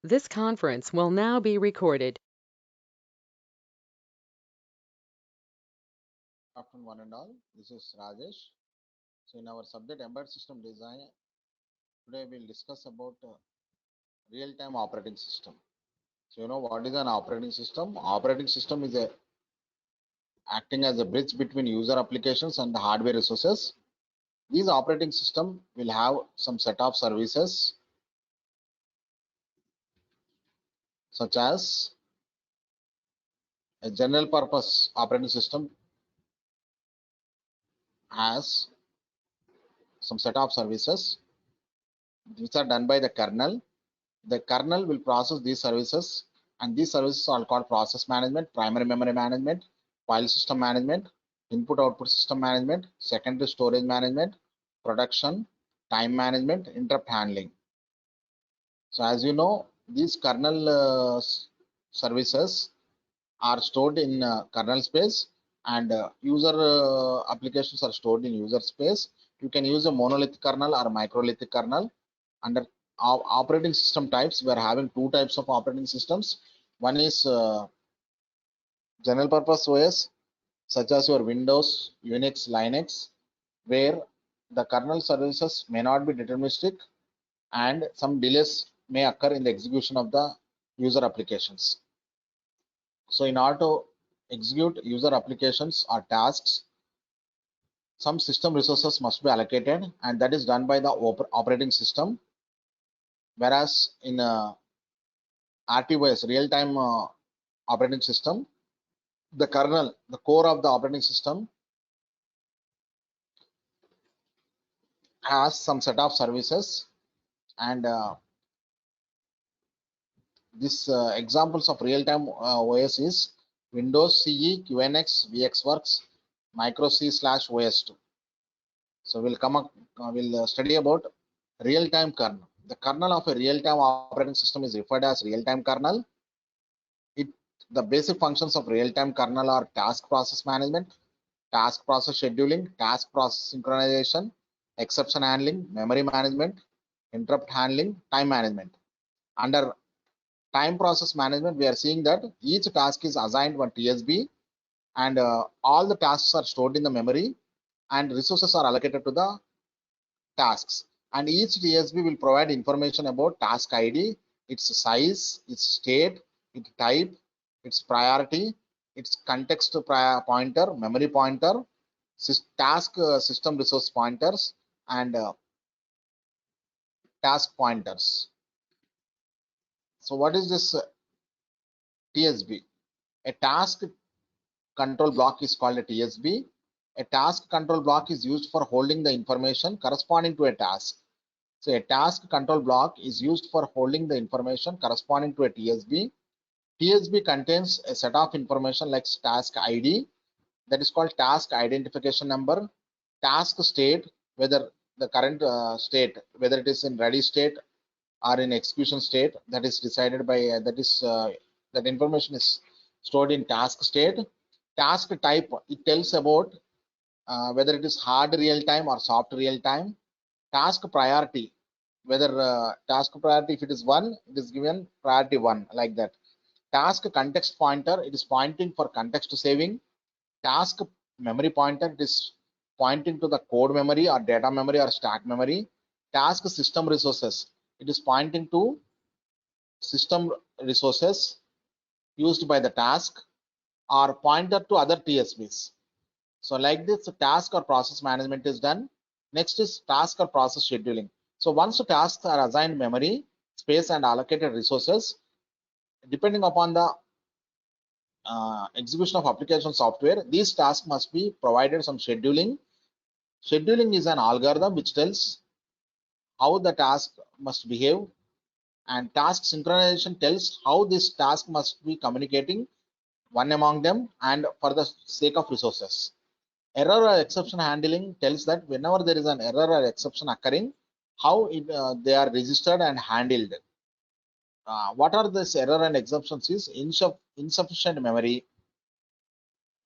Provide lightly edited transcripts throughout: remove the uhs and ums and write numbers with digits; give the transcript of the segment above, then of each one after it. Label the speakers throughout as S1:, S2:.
S1: This conference will now be recorded.
S2: Afternoon, one and all. This is Rajesh. So, in our subject embedded system design, today we'll discuss about real-time operating system. So, you know what is an operating system? Operating system is acting as a bridge between user applications and the hardware resources. These operating system will have some set of services such as a general purpose operating system has some set of services which are done by the kernel. The kernel will process these services, and these services are called process management, primary memory management, file system management, input output system management, secondary storage management, production, time management, interrupt handling. So as you know, these kernel services are stored in kernel space, and user applications are stored in user space. You can use a monolithic kernel or microlithic kernel. Under operating system types, we are having two types of operating systems. One is general purpose OS, such as your Windows, Unix, Linux, where the kernel services may not be deterministic and some delays may occur in the execution of the user applications. So in order to execute user applications or tasks, some system resources must be allocated, and that is done by the operating system. Whereas in RTOS, real-time operating system, the kernel, the core of the operating system, has some set of services, and this examples of real-time OS is Windows CE, QNX, VxWorks, Micro C/OS2. So we'll study about real-time kernel. The kernel of a real-time operating system is referred as real-time kernel. The basic functions of real-time kernel are task process management, task process scheduling, task process synchronization, exception handling, memory management, interrupt handling, time management. Under time process management, we are seeing that each task is assigned one TSB, and all the tasks are stored in the memory, and resources are allocated to the tasks. And each TSB will provide information about task ID, its size, its state, its type, its priority, its context pointer, memory pointer, task system resource pointers, and task pointers. So what is this TSB? A task control block is called a TSB. A task control block is used for holding the information corresponding to a task. So a task control block is used for holding the information corresponding to a TSB. TSB contains a set of information like task ID, that is called task identification number, task state, whether the current state, whether it is in ready state or in execution state, that is decided by that information is stored in task state. Task type, it tells about whether it is hard real time or soft real time. Task priority, whether task priority, if it is 1, it is given priority 1, like that. Task context pointer, it is pointing for context saving. Task memory pointer, it is pointing to the code memory or data memory or stack memory. Task system resources, it is pointing to system resources used by the task or pointer to other TSBs. So like this, task or process management is done. Next is task or process scheduling. So once the tasks are assigned memory, space, and allocated resources, depending upon the execution of application software, these tasks must be provided some scheduling. Scheduling is an algorithm which tells how the task must behave, and task synchronization tells how this task must be communicating one among them and for the sake of resources. Error or exception handling tells that whenever there is an error or exception occurring, how they are registered and handled. What are this error and exceptions is insufficient memory,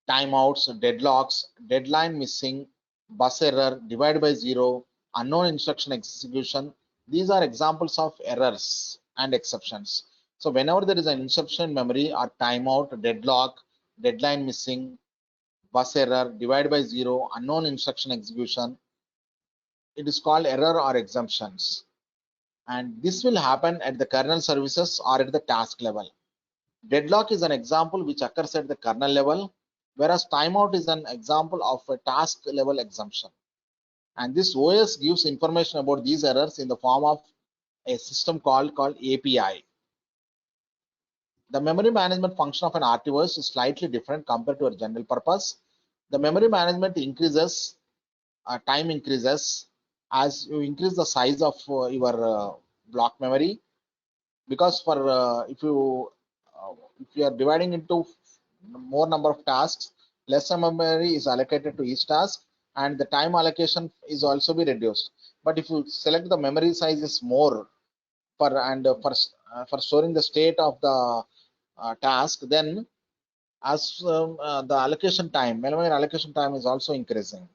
S2: timeouts, deadlocks, deadline missing, bus error, divide by zero, unknown instruction execution. These are examples of errors and exceptions. So whenever there is an inception memory or timeout, deadlock, deadline missing, bus error, divide by zero, unknown instruction execution, it is called error or exemptions. And this will happen at the kernel services or at the task level. Deadlock is an example which occurs at the kernel level, whereas timeout is an example of a task level exemption. And this OS gives information about these errors in the form of a system called API. The memory management function of an RTOS is slightly different compared to a general purpose. The memory management increases, time increases as you increase the size of your block memory, because for if you are dividing into more number of tasks, less memory is allocated to each task, and the time allocation is also be reduced. But if you select the memory size is more for storing the state of the task, then as the allocation time, memory allocation time is also increasing.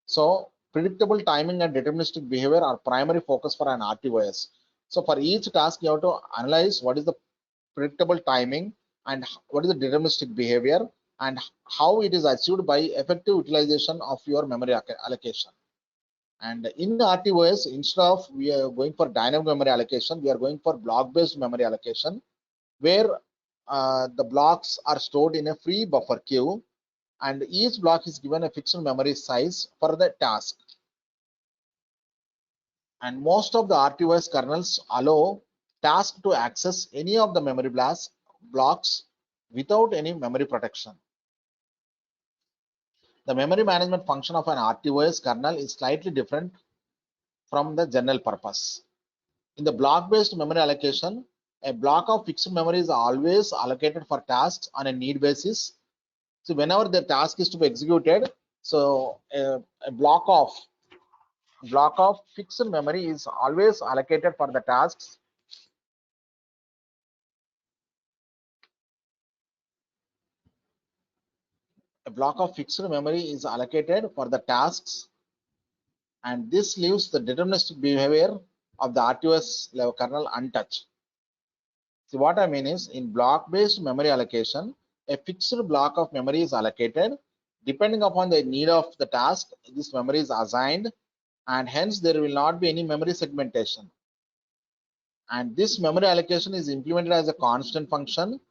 S2: So predictable timing and deterministic behavior are primary focus for an RTOS. So for each task, you have to analyze what is the predictable timing and what is the deterministic behavior and how it is achieved by effective utilization of your memory allocation. And in RTOS, instead of we are going for dynamic memory allocation, we are going for block-based memory allocation, where the blocks are stored in a free buffer queue, and each block is given a fixed memory size for the task. And most of the RTOS kernels allow task to access any of the memory blocks without any memory protection. The memory management function of an RTOS kernel is slightly different from the general purpose. In the block-based memory allocation, a block of fixed memory is always allocated for tasks on a need basis. So whenever the task is to be executed, so a block of fixed memory is always allocated for the tasks. A block of fixed memory is allocated for the tasks, and this leaves the deterministic behavior of the RTOS level kernel untouched. See, what I mean is, in block-based memory allocation, a fixed block of memory is allocated. Depending upon the need of the task, this memory is assigned, and hence there will not be any memory segmentation. And this memory allocation is implemented as a constant function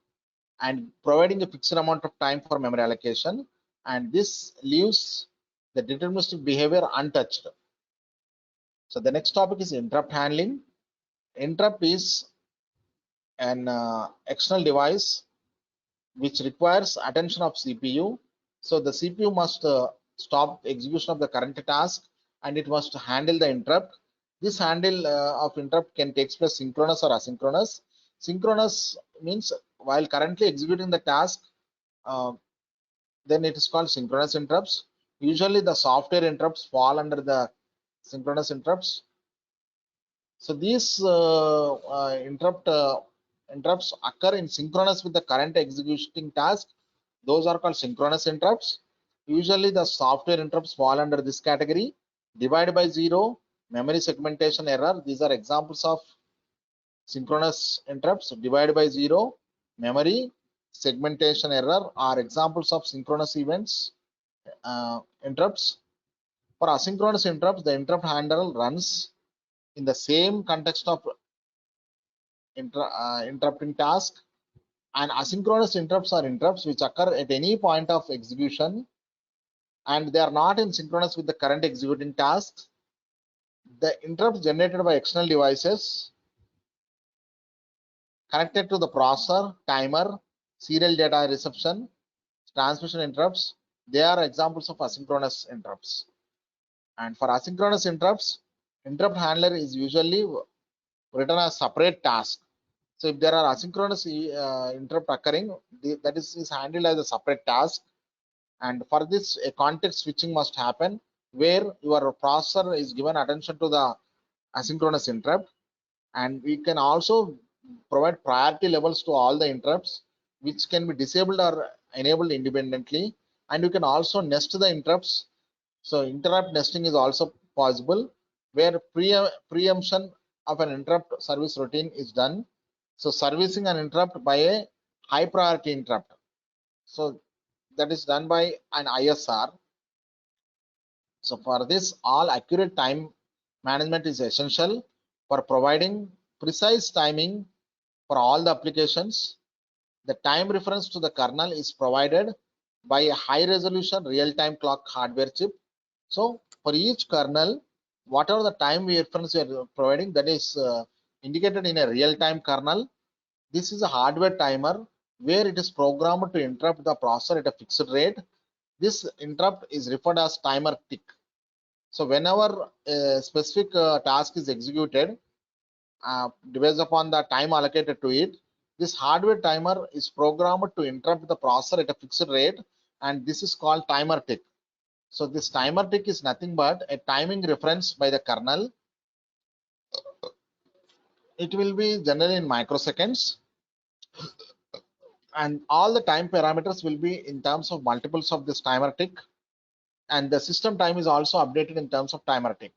S2: and providing a fixed amount of time for memory allocation, and this leaves the deterministic behavior untouched. So the next topic is interrupt handling. Interrupt is an external device which requires attention of CPU. So the CPU must stop execution of the current task, and it must handle the interrupt. This handle of interrupt can take place synchronous or asynchronous. Synchronous means while currently executing the task, then it is called synchronous interrupts. Usually the software interrupts fall under the synchronous interrupts. So these interrupts occur in synchronous with the current executing task. Those are called synchronous interrupts. Usually the software interrupts fall under this category. Divide by zero, memory segmentation error. These are examples of synchronous interrupts. Divide by zero, memory segmentation error are examples of synchronous events interrupts. For asynchronous interrupts, the interrupt handler runs in the same context of interrupting task, and asynchronous interrupts are interrupts which occur at any point of execution, and they are not in synchronous with the current executing tasks. The interrupts generated by external devices connected to the processor, timer, serial data reception, transmission interrupts, they are examples of asynchronous interrupts. And for asynchronous interrupts, interrupt handler is usually written as separate task. So if there are asynchronous interrupt occurring, that is handled as a separate task. And for this, a context switching must happen where your processor is given attention to the asynchronous interrupt. And we can also provide priority levels to all the interrupts, which can be disabled or enabled independently. And you can also nest the interrupts. So interrupt nesting is also possible, where preemption of an interrupt service routine is done. So servicing an interrupt by a high priority interrupt. So that is done by an ISR. So for this, all accurate time management is essential for providing precise timing for all the applications. The time reference to the kernel is provided by a high resolution real-time clock hardware chip. So for each kernel, whatever the time reference we are providing, that is indicated in a real-time kernel. This is a hardware timer where it is programmed to interrupt the processor at a fixed rate. This interrupt is referred as timer tick. So whenever a specific task is executed, based upon the time allocated to it, this hardware timer is programmed to interrupt the processor at a fixed rate, and this is called timer tick. So this timer tick is nothing but a timing reference by the kernel. It will be generally in microseconds, and all the time parameters will be in terms of multiples of this timer tick, and the system time is also updated in terms of timer tick.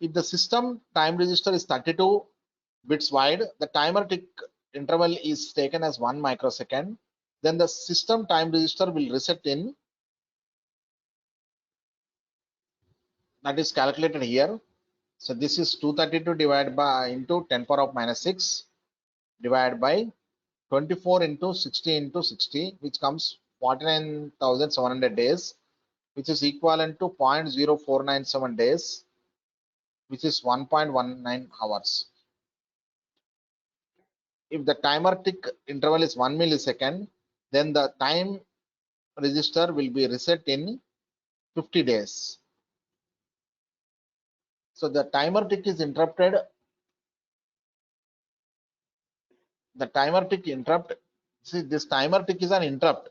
S2: If the system time register is 32 bits wide, the timer tick interval is taken as 1 microsecond. Then the system time register will reset in, that is calculated here. So this is 232 divided by into 10 power of minus 6 divided by 24 into 60 into 60, which comes 49,700 days, which is equivalent to 0.0497 days, which is 1.19 hours. If the timer tick interval is 1 millisecond, then the time register will be reset in 50 days. So the timer tick is interrupted. The timer tick interrupt. See, this timer tick is an interrupt,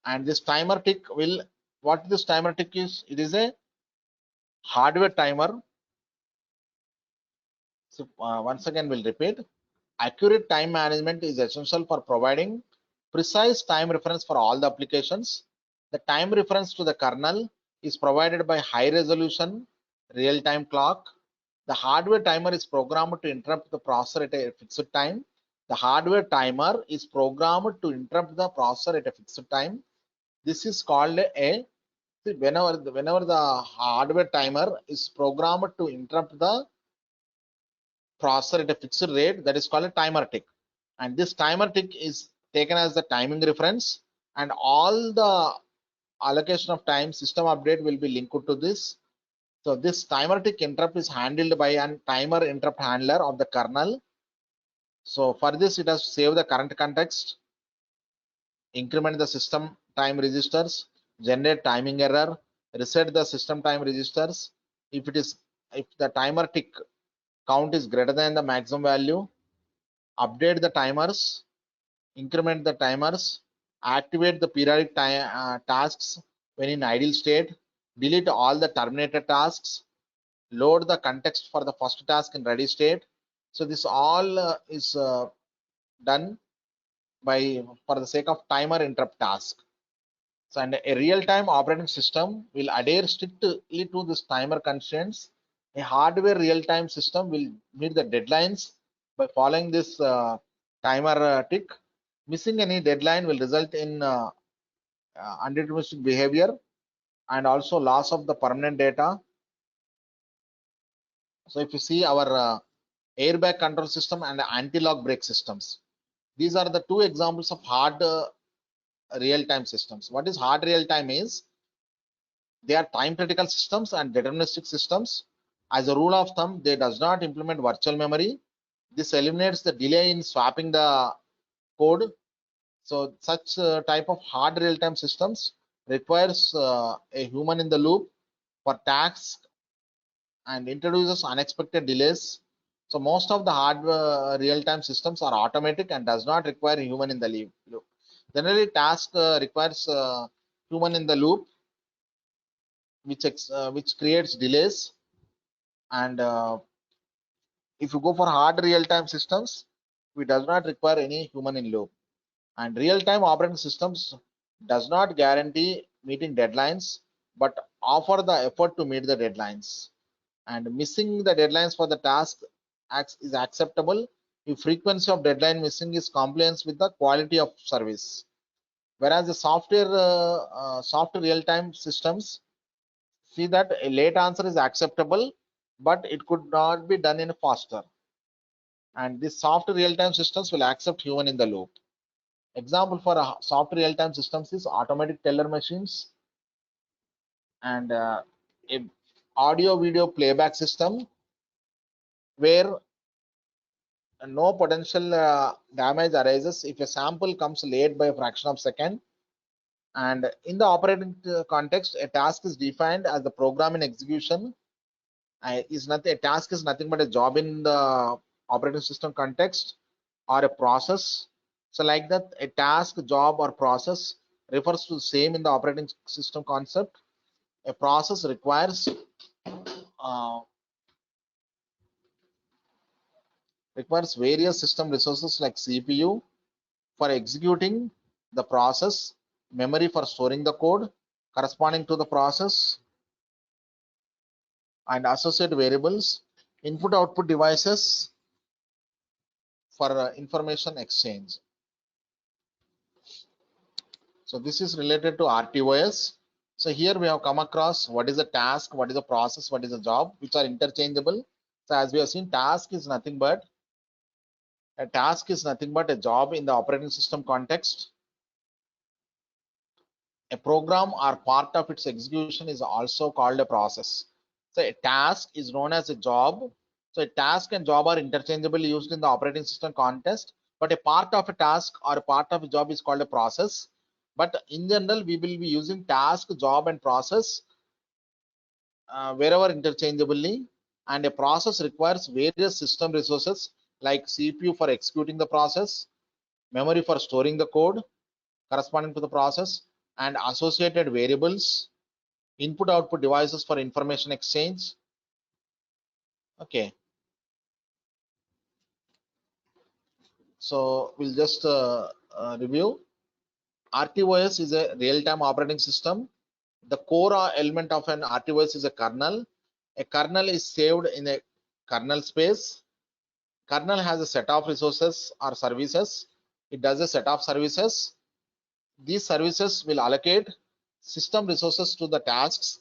S2: and this timer tick will, what this timer tick is? It is a hardware timer. So once again, we'll repeat. Accurate time management is essential for providing precise time reference for all the applications. The time reference to the kernel is provided by high resolution real-time clock. The hardware timer is programmed to interrupt the processor at a fixed time. The hardware timer is programmed to interrupt the processor at a fixed time. This is called a, whenever the hardware timer is programmed to interrupt the processor at a fixed rate, that is called a timer tick. And this timer tick is taken as the timing reference, and all the allocation of time system update will be linked to this. So this timer tick interrupt is handled by a timer interrupt handler of the kernel. So for this, it has to save the current context, increment the system time registers, generate timing error, reset the system time registers. If the timer tick count is greater than the maximum value, update the timers, increment the timers, activate the periodic tasks when in idle state, delete all the terminated tasks, load the context for the first task in ready state. So this all is done for the sake of timer interrupt task. So, and a real-time operating system will adhere strictly to this timer constraints. A hardware real-time system will meet the deadlines by following this timer tick. Missing any deadline will result in undeterministic behavior and also loss of the permanent data. So if you see our airbag control system and anti-lock brake systems, these are the two examples of hard real-time systems. What is hard real-time is, they are time critical systems and deterministic systems. As a rule of thumb, they does not implement virtual memory. This eliminates the delay in swapping the code. So such type of hard real-time systems requires a human in the loop for tasks and introduces unexpected delays. So most of the hard real-time systems are automatic and does not require human in the loop. Generally, task requires human in the loop, which creates delays. And if you go for hard real-time systems, it does not require any human in loop. And real-time operating systems does not guarantee meeting deadlines, but offer the effort to meet the deadlines. And missing the deadlines for the task is acceptable if frequency of deadline missing is compliance with the quality of service. Whereas the soft real-time systems see that a late answer is acceptable, but it could not be done in faster. And these soft real-time systems will accept human in the loop. Example for a soft real-time systems is automatic teller machines and a audio video playback system where no potential damage arises if a sample comes late by a fraction of a second. And in the operating context, a task is defined as the program in execution. A task is nothing but a job in the operating system context or a process. So like that, a task, job, or process refers to the same in the operating system concept. A process requires various system resources like CPU for executing the process, memory for storing the code corresponding to the process, and associated variables, input output devices for information exchange. So this is related to RTOS. So here we have come across what is a task, what is a process, what is a job, which are interchangeable. So as we have seen, task is nothing but a job in the operating system context. A program or part of its execution is also called a process. So a task is known as a job. So a task and job are interchangeably used in the operating system context, but a part of a task or a part of a job is called a process. But in general, we will be using task, job, and process wherever interchangeably. And a process requires various system resources like CPU for executing the process, memory for storing the code corresponding to the process, and associated variables, input output devices for information exchange. Okay, so we'll just review. RTOS is a real-time operating system. The core element of an RTOS is a kernel. A kernel is saved in a kernel space. Kernel has a set of resources or services. It does a set of services. These services will allocate system resources to the tasks,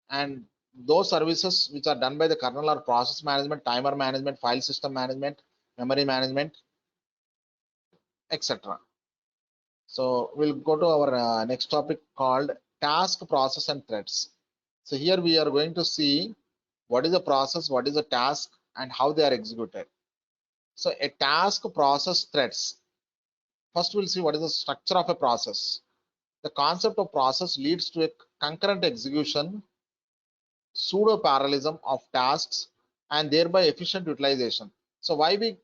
S2: and those services which are done by the kernel are process management, timer management, file system management, memory management, etc. So we'll go to our next topic called task, process, and threads. So here we are going to see what is a process, what is a task, and how they are executed. So a task, process, threads. First we'll see what is the structure of a process. The concept of process leads to a concurrent execution, pseudo parallelism of tasks, and thereby efficient utilization. So why we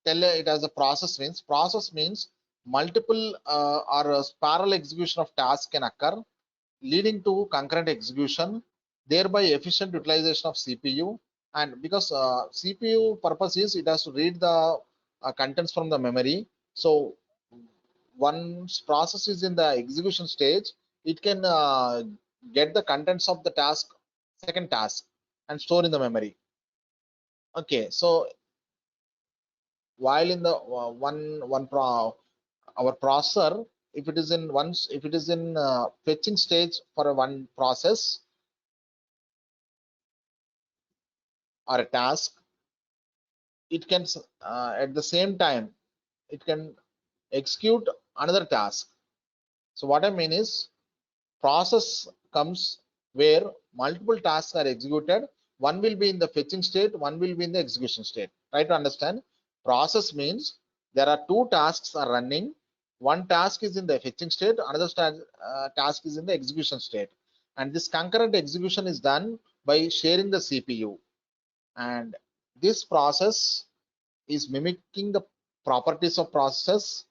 S2: tell it as a process means multiple or parallel execution of tasks can occur, leading to concurrent execution, thereby efficient utilization of CPU. And because CPU purpose is it has to read the contents from the memory. So once process is in the execution stage, it can get the contents of the second task and store in the memory. Okay, so while in the our processor, if it is in fetching stage for one process or a task, it can at the same time it can execute another task. So what I mean is, process comes where multiple tasks are executed. One will be in the fetching state, one will be in the execution state. Try to understand. Process means there are two tasks are running. One task is in the fetching state, another task is in the execution state. And this concurrent execution is done by sharing the CPU. And this process is mimicking the properties of processes.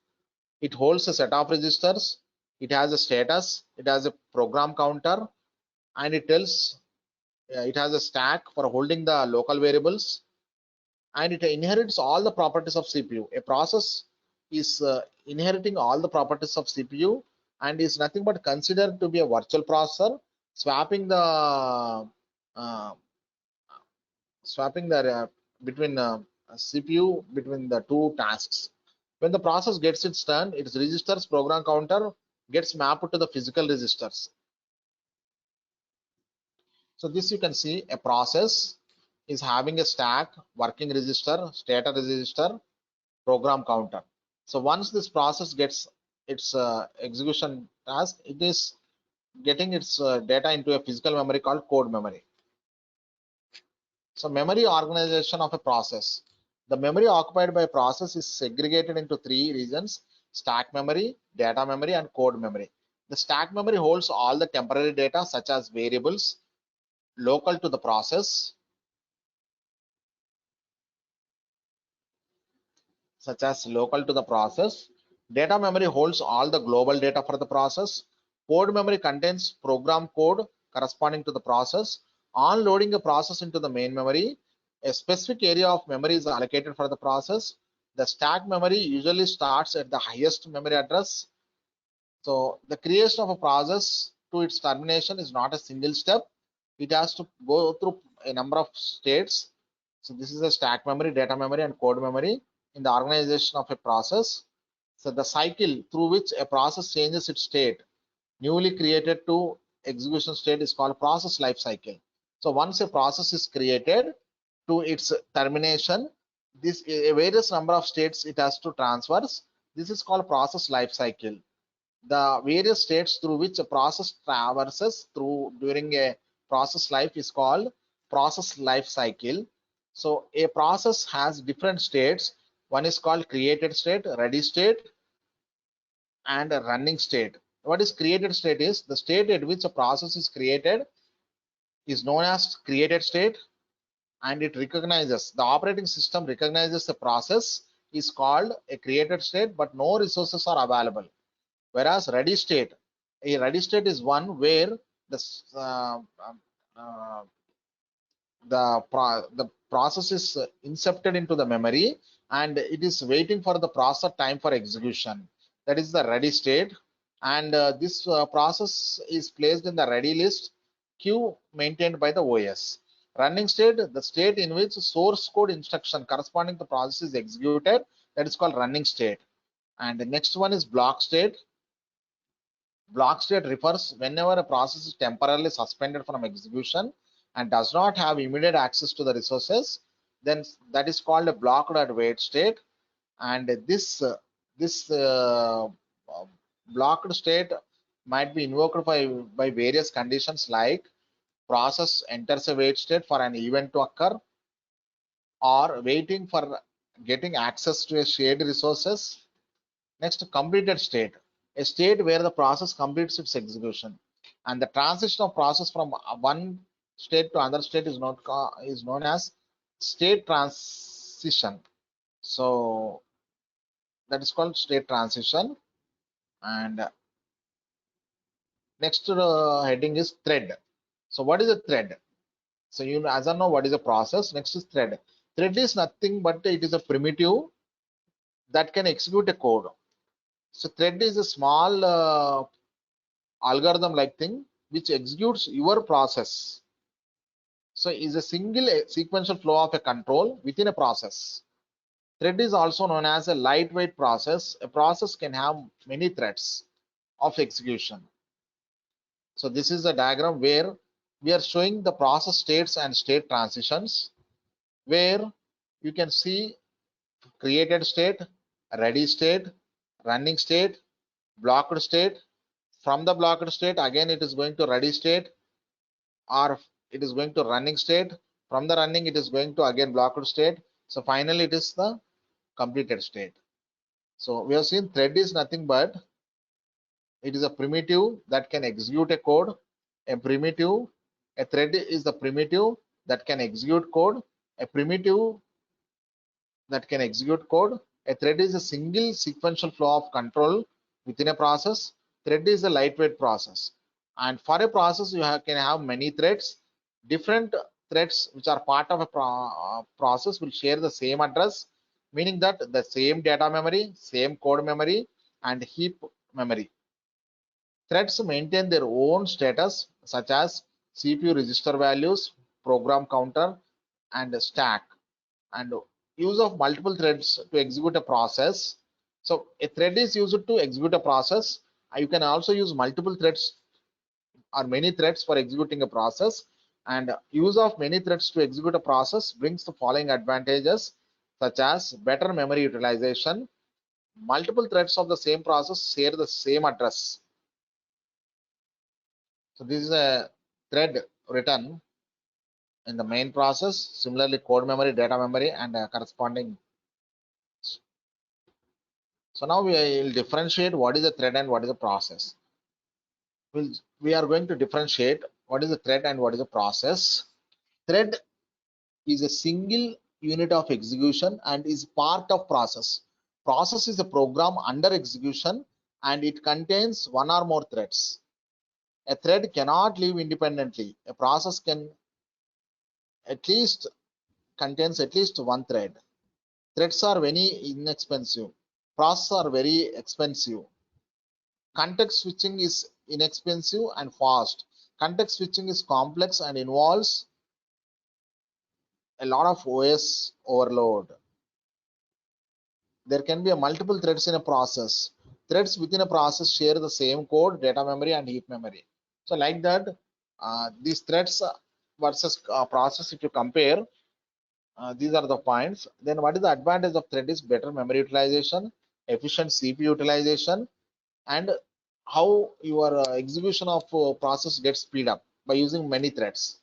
S2: It holds a set of registers, it has a status, it has a program counter, and it has a stack for holding the local variables, and it inherits all the properties of CPU. A process is inheriting all the properties of CPU and is nothing but considered to be a virtual processor, swapping the between CPU between the two tasks. When the process gets its turn, its registers program counter gets mapped to the physical registers. So this you can see a process is having a stack, working register, status register, program counter. So once this process gets its execution task, it is getting its data into a physical memory called code memory. So memory organization of a process. The memory occupied by a process is segregated into three regions: stack memory, data memory, and code memory. The stack memory holds all the temporary data such as variables local to the process, Data memory holds all the global data for the process. Code memory contains program code corresponding to the process. On loading a process into the main memory, a specific area of memory is allocated for the process. The stack memory usually starts at the highest memory address. So the creation of a process to its termination is not a single step. It has to go through a number of states. So this is a stack memory, data memory, and code memory in the organization of a process. So the cycle through which a process changes its state, newly created to execution state, is called process life cycle. So once a process is created to its termination, this a various number of states it has to traverse. This is called process life cycle. The various states through which a process traverses through during a process life is called process life cycle. So a process has different states. One is called created state, ready state, and a running state. What is created state is the state at which a process is created is known as created state, and it recognizes, the operating system recognizes the process is called a created state, but no resources are available. Whereas a ready state is one where the uh, the process is incepted into the memory and it is waiting for the process time for execution. That is the ready state, and this process is placed in the ready list queue maintained by the OS. Running state, the state in which source code instruction corresponding to the process is executed, that is called running state. And the next one is block state. Block state refers whenever a process is temporarily suspended from execution and does not have immediate access to the resources, then that is called a blocked or wait state. And this blocked state might be invoked by various conditions, like process enters a wait state for an event to occur, or waiting for getting access to a shared resources. Next, completed state, a state where the process completes its execution, and the transition of process from one state to another state is known as state transition. So that is called state transition. And next heading is thread. So what is a thread? So you as I know what is a process. Next is thread. Thread is nothing but it is a primitive that can execute a code. So thread is a small algorithm like thing which executes your process. So is a single sequential flow of a control within a process. Thread is also known as a lightweight process. A process can have many threads of execution. So this is a diagram where we are showing the process states and state transitions, where you can see created state, ready state, running state, blocked state. From the blocked state, again it is going to ready state, or it is going to running state. From the running, it is going to again blocked state. So finally it is the completed state. So we have seen thread is nothing but it is a primitive that can execute a code. A thread is the primitive that can execute code. A primitive that can execute code. A thread is a single sequential flow of control within a process. Thread is a lightweight process. And for a process, you can have many threads. Different threads which are part of a process will share the same address, meaning that the same data memory, same code memory, and heap memory. Threads maintain their own status, such as CPU register values, program counter, and stack. and use of multiple threads to execute a process. So a thread is used to execute a process. You can also use multiple threads or many threads for executing a process, and use of many threads to execute a process brings the following advantages, such as better memory utilization. Multiple threads of the same process share the same address. So this is a thread written in the main process. Similarly, code memory, data memory, and corresponding. So now we will differentiate what is a thread and what is a process. We are going to differentiate what is a thread and what is a process. Thread is a single unit of execution and is part of process. Process is a program under execution and it contains one or more threads. A thread cannot live independently. A process can at least contains at least one thread. Threads are very inexpensive. Processes are very expensive. Context switching is inexpensive and fast. Context switching is complex and involves a lot of OS overload. There can be a multiple threads in a process. Threads within a process share the same code, data memory, and heap memory. So like that, these threads versus process, if you compare, these are the points. Then what is the advantage of thread is better memory utilization, efficient CPU utilization, and how your execution of process gets speed up by using many threads.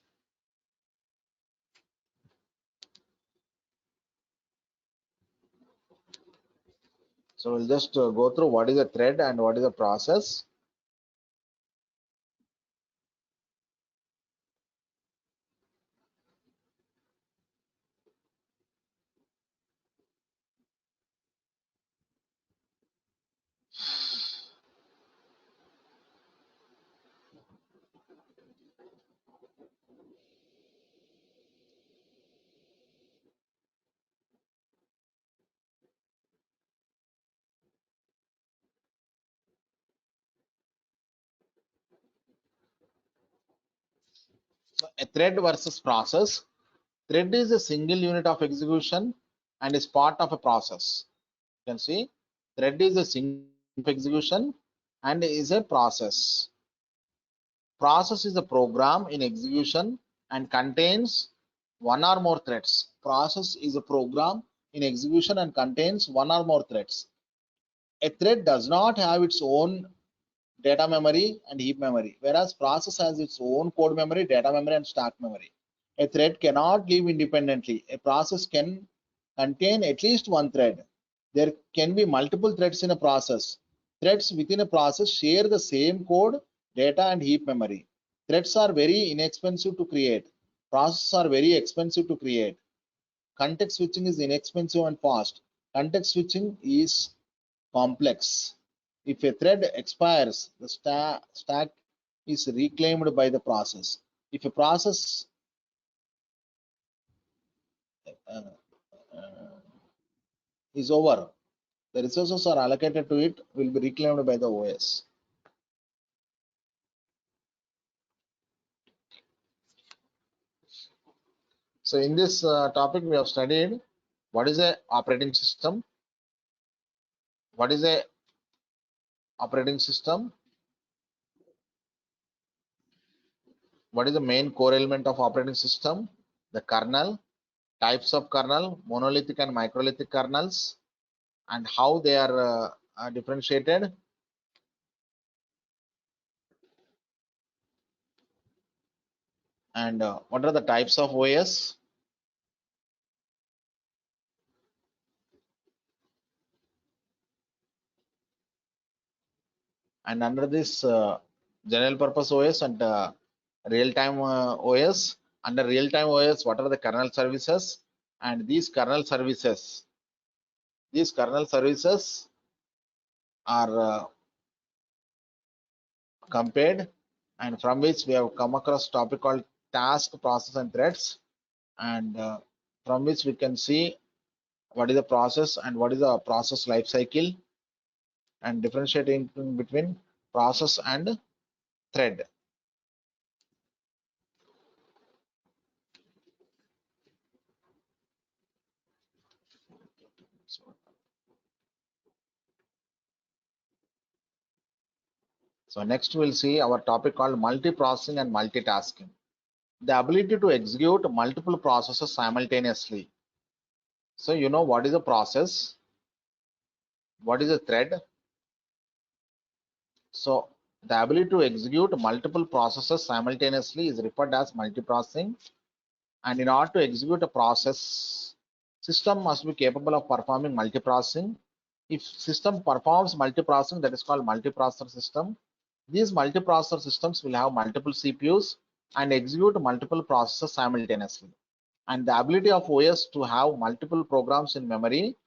S2: So we'll just go through what is a thread and what is a process. So a thread versus process. Thread is a single unit of execution and is part of a process. You can see thread is a single unit of execution and is a process. Process is a program in execution and contains one or more threads. Process is a program in execution and contains one or more threads. A thread does not have its own data memory and heap memory, whereas process has its own code memory, data memory, and stack memory. A thread cannot live independently. A process can contain at least one thread. There can be multiple threads in a process. Threads within a process share the same code, data, and heap memory. Threads are very inexpensive to create. Processes are very expensive to create. Context switching is inexpensive and fast. Context switching is complex. If a thread expires, the stack is reclaimed by the process. If a process uh, uh, is over, the resources are allocated to it will be reclaimed by the OS. So in this topic, we have studied what is a operating system, what is a operating system, what is the main core element of operating system, the kernel, types of kernel, monolithic and microlithic kernels, and how they are differentiated, and what are the types of OS, and under this general purpose OS and real-time OS, under real-time OS, what are the kernel services, and these kernel services are compared, and from which we have come across topic called task, process, and threads, and from which we can see what is the process and what is the process life cycle, and differentiating between process and thread. So next we'll see our topic called multiprocessing and multitasking. The ability to execute multiple processes simultaneously. So you know what is a process? What is a thread? So the ability to execute multiple processes simultaneously is referred as multiprocessing. And in order to execute a process, system must be capable of performing multiprocessing. If system performs multiprocessing, that is called multiprocessor system. These multiprocessor systems will have multiple CPUs and execute multiple processes simultaneously. And the ability of OS to have multiple programs in memory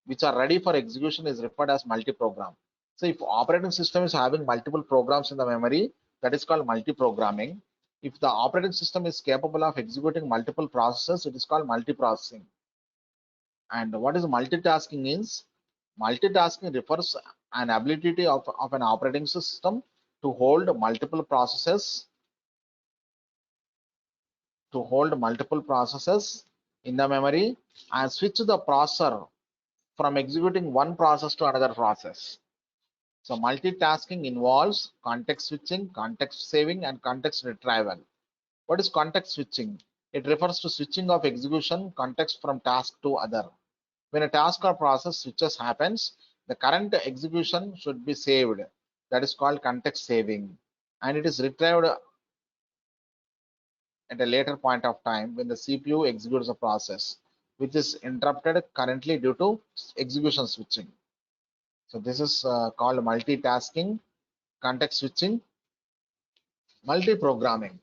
S2: which are ready for execution is referred as multi-program. So if operating system is having multiple programs in the memory, that is called multi-programming. If the operating system is capable of executing multiple processes, it is called multiprocessing. And what is multitasking is? Multitasking refers an ability of an operating system to hold multiple processes in the memory and switch the processor from executing one process to another process. So multitasking involves context switching, context saving, and context retrieval. What is context switching? It refers to switching of execution context from task to other. When a task or process switches happens, the current execution should be saved. That is called context saving. And it is retrieved at a later point of time when the CPU executes a process, which is interrupted currently due to execution switching. So this is called multitasking, context switching, multi-programming.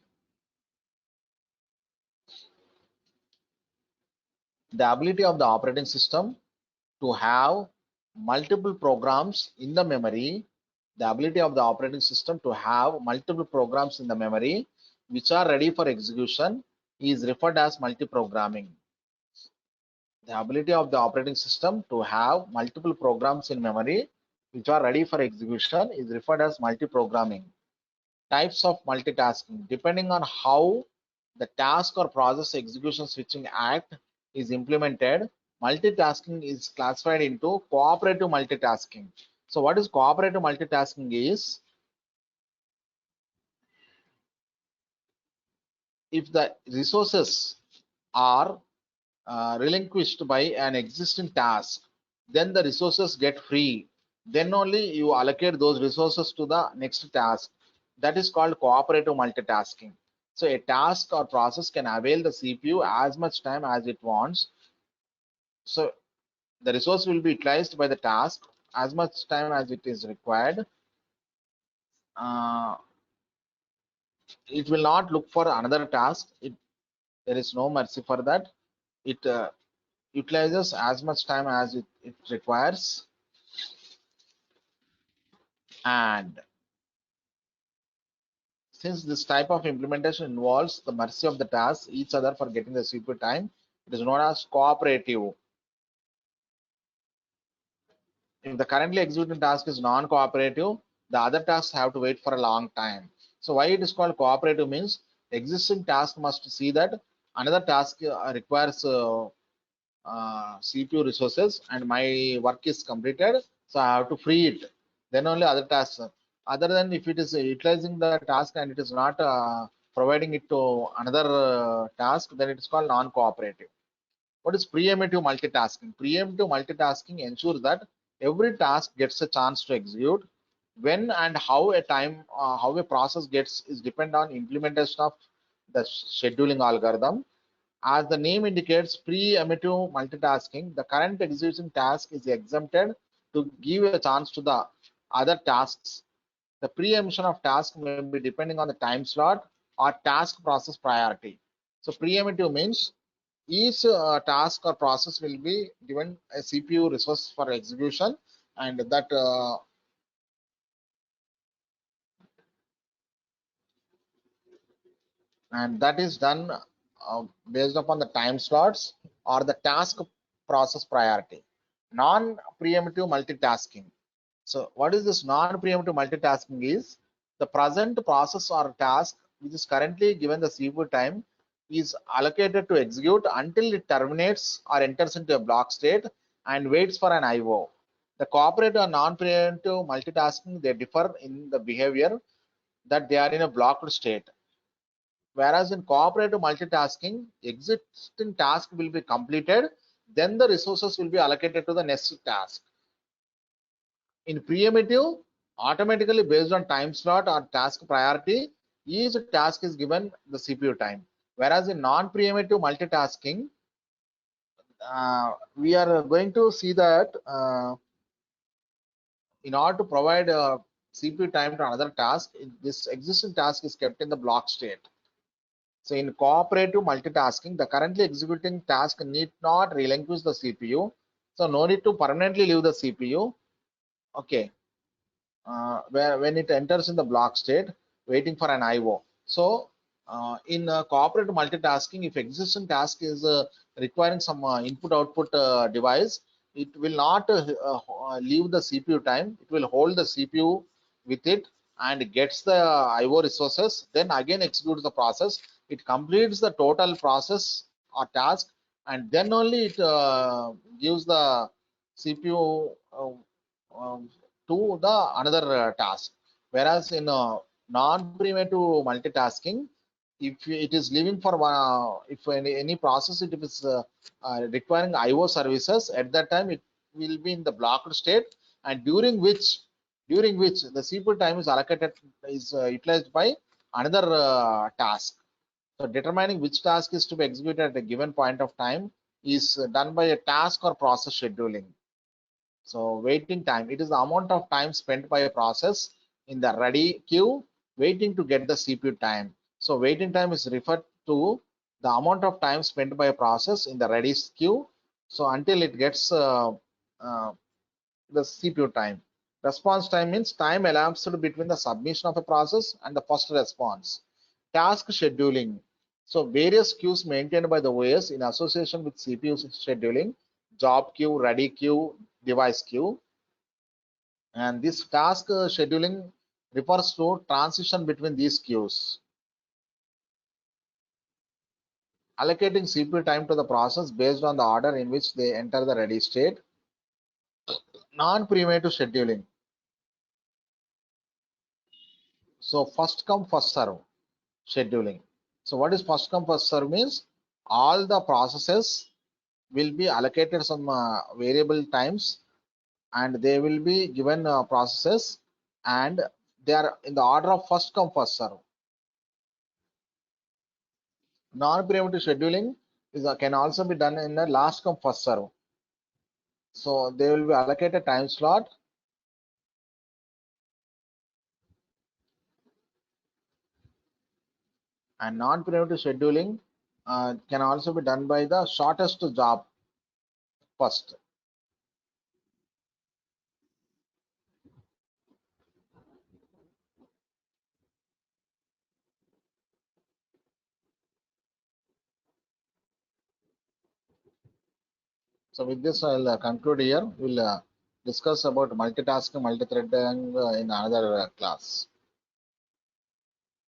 S2: The ability of the operating system to have multiple programs in the memory, the ability of the operating system to have multiple programs in the memory which are ready for execution is referred as multi-programming. The ability of the operating system to have multiple programs in memory which are ready for execution is referred as multi-programming. Types of multitasking. Depending on how the task or process execution switching act is implemented, multitasking is classified into cooperative multitasking. So what is cooperative multitasking is, if the resources are relinquished by an existing task, then the resources get free. Then only you allocate those resources to the next task. That is called cooperative multitasking. So a task or process can avail the CPU as much time as it wants. So the resource will be utilized by the task as much time as it is required. Uh, it will not look for another task. There is no mercy for that. It utilizes as much time as it requires. And since this type of implementation involves the mercy of the tasks each other for getting the CPU time, it is known as cooperative. If the currently executing task is non-cooperative, the other tasks have to wait for a long time. So why it is called cooperative means existing task must see that another task requires CPU resources and my work is completed, so I have to free it. Then only other tasks. Other than if it is utilizing the task and it is not providing it to another task, then it is called non-cooperative. What is preemptive multitasking? Preemptive multitasking ensures that every task gets a chance to execute. When and how how a process gets is depend on implementation of the scheduling algorithm. As the name indicates, preemptive multitasking, the current execution task is exempted to give a chance to the other tasks. The preemption of task may be depending on the time slot or task process priority. So preemptive means each task or process will be given a CPU resource for execution, and that is done based upon the time slots or the task process priority. Non-preemptive multitasking. So what is this non-preemptive multitasking is? The present process or task which is currently given the CPU time is allocated to execute until it terminates or enters into a block state and waits for an IO. The cooperative and non-preemptive multitasking, they differ in the behavior that they are in a blocked state. Whereas in cooperative multitasking, existing task will be completed, then the resources will be allocated to the next task. In preemptive, automatically based on time slot or task priority, each task is given the CPU time. Whereas in non-preemptive multitasking, we are going to see that in order to provide CPU time to another task, this existing task is kept in the block state. So in cooperative multitasking, the currently executing task need not relinquish the CPU. So no need to permanently leave the CPU. Okay, when it enters in the block state, waiting for an IO. So in cooperative multitasking, if existing task is requiring some input-output device, it will not leave the CPU time. It will hold the CPU with it and gets the IO resources, then again executes the process. It completes the total process or task, and then only it gives the CPU to the another task. Whereas in non-preemptive multitasking, if it is leaving for if any process it is requiring IO services, at that time it will be in the blocked state, and during which the CPU time is allocated, is utilized by another task. So determining which task is to be executed at a given point of time is done by a task or process scheduling. So waiting time, it is the amount of time spent by a process in the ready queue waiting to get the CPU time. So waiting time is referred to the amount of time spent by a process in the ready queue. So until it gets the CPU time. Response time means time elapsed between the submission of a process and the first response. Task scheduling. So various queues maintained by the OS in association with CPU scheduling, job queue, ready queue, device queue. And this task scheduling refers to transition between these queues. Allocating CPU time to the process based on the order in which they enter the ready state. Non-preemptive scheduling. So first come, first serve scheduling. So what is first come, first serve means? All the processes will be allocated some variable times, and they will be given processes, and they are in the order of first come, first serve. Non-preemptive scheduling is can also be done in a last come, first serve. So they will be allocated time slot, and non-preemptive scheduling can also be done by the shortest job first. So with this, I'll conclude here. We'll discuss about multitasking, multi-threading in another class.